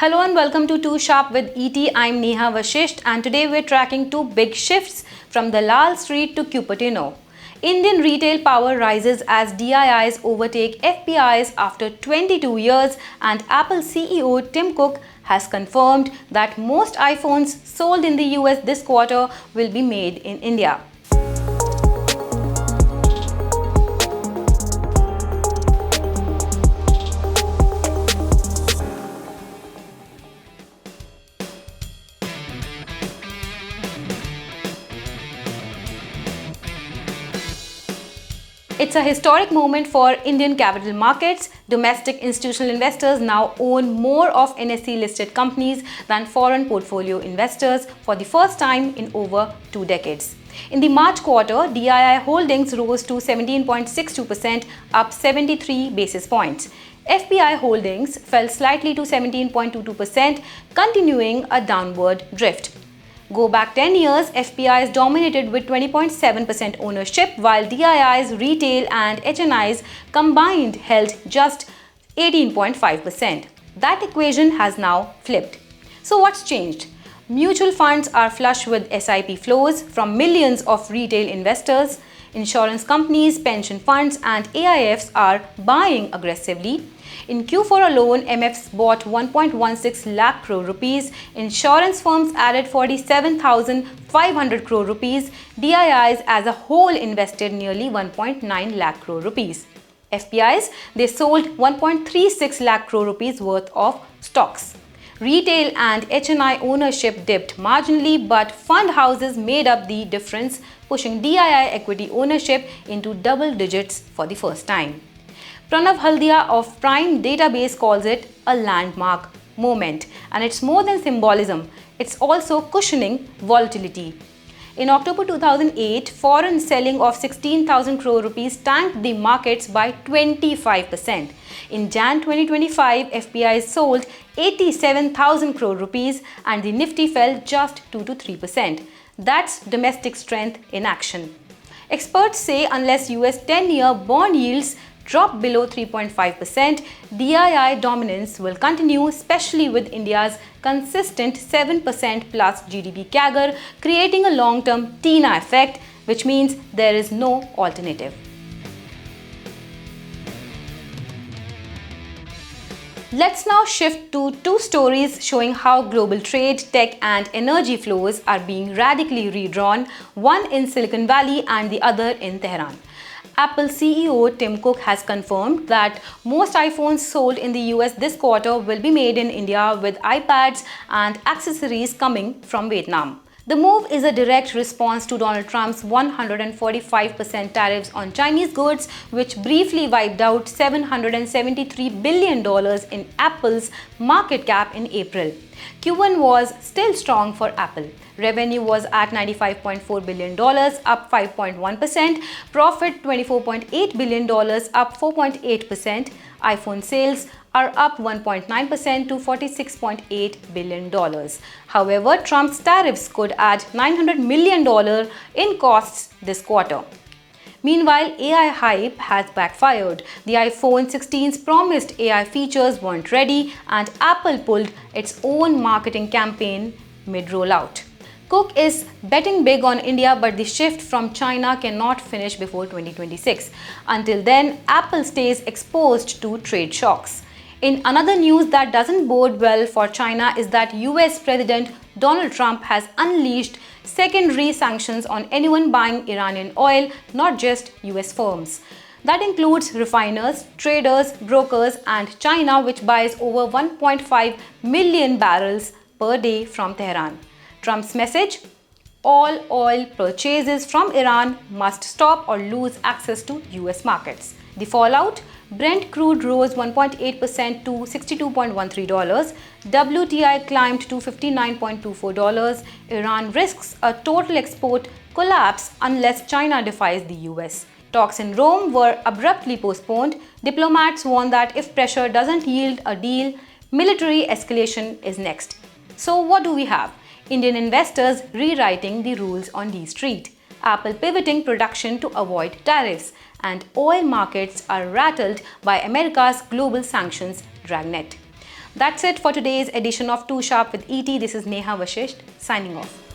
Hello and welcome to 2 Sharp with ET. I'm Neha Vashisht and today we're tracking two big shifts from Dalal Street to Cupertino. Indian retail power rises as DIIs overtake FPIs after 22 years, and Apple CEO Tim Cook has confirmed that most iPhones sold in the US this quarter will be made in India. It's a historic moment for Indian capital markets. Domestic institutional investors now own more of NSE-listed companies than foreign portfolio investors for the first time in over 2 decades. In the March quarter, DII holdings rose to 17.62%, up 73 basis points. FPI holdings fell slightly to 17.22%, continuing a downward drift. Go back 10 years, FPIs dominated with 20.7% ownership, while DIIs, retail and HNIs combined held just 18.5%. That equation has now flipped. So what's changed? Mutual funds are flush with SIP flows from millions of retail investors. Insurance companies, pension funds and AIFs are buying aggressively. In Q4 alone, MFs bought 1.16 lakh crore rupees, insurance firms added 47,500 crore rupees, DIIs as a whole invested nearly 1.9 lakh crore rupees. FPIs, they sold 1.36 lakh crore rupees worth of stocks. Retail and HNI ownership dipped marginally, but fund houses made up the difference, pushing DII equity ownership into double digits for the first time. Pranav Haldia of Prime Database calls it a landmark moment, and it's more than symbolism, it's also cushioning volatility. In October 2008, foreign selling of 16,000 crore rupees tanked the markets by 25%. In Jan 2025, FPI sold 87,000 crore rupees and the Nifty fell just 2 to 3%. That's domestic strength in action. Experts say unless US 10-year bond yields drop below 3.5%, DII dominance will continue, especially with India's consistent 7% plus GDP CAGR, creating a long-term TINA effect, which means there is no alternative. Let's now shift to two stories showing how global trade, tech and energy flows are being radically redrawn, one in Silicon Valley and the other in Tehran. Apple CEO Tim Cook has confirmed that most iPhones sold in the US this quarter will be made in India, with iPads and accessories coming from Vietnam. The move is a direct response to Donald Trump's 145% tariffs on Chinese goods, which briefly wiped out $773 billion in Apple's market cap in April. Q1 was still strong for Apple. Revenue was at $95.4 billion, up 5.1%. Profit $24.8 billion, up 4.8%. iPhone sales are up 1.9% to $46.8 billion. However, Trump's tariffs could add $900 million in costs this quarter. Meanwhile, AI hype has backfired. The iPhone 16's promised AI features weren't ready, and Apple pulled its own marketing campaign mid-rollout. Cook is betting big on India, but the shift from China cannot finish before 2026. Until then, Apple stays exposed to trade shocks. In another news that doesn't bode well for China is that US President Donald Trump has unleashed secondary sanctions on anyone buying Iranian oil, not just US firms. That includes refiners, traders, brokers, and China, which buys over 1.5 million barrels per day from Tehran. Trump's message: all oil purchases from Iran must stop or lose access to US markets. The fallout: Brent crude rose 1.8% to $62.13. WTI climbed to $59.24. Iran risks a total export collapse unless China defies the US. Talks in Rome were abruptly postponed. Diplomats warn that if pressure doesn't yield a deal, military escalation is next. So what do we have? Indian investors rewriting the rules on D Street, Apple pivoting production to avoid tariffs, and oil markets are rattled by America's global sanctions dragnet. That's it for today's edition of 2 Sharp with ET. This is Neha Vashisht signing off.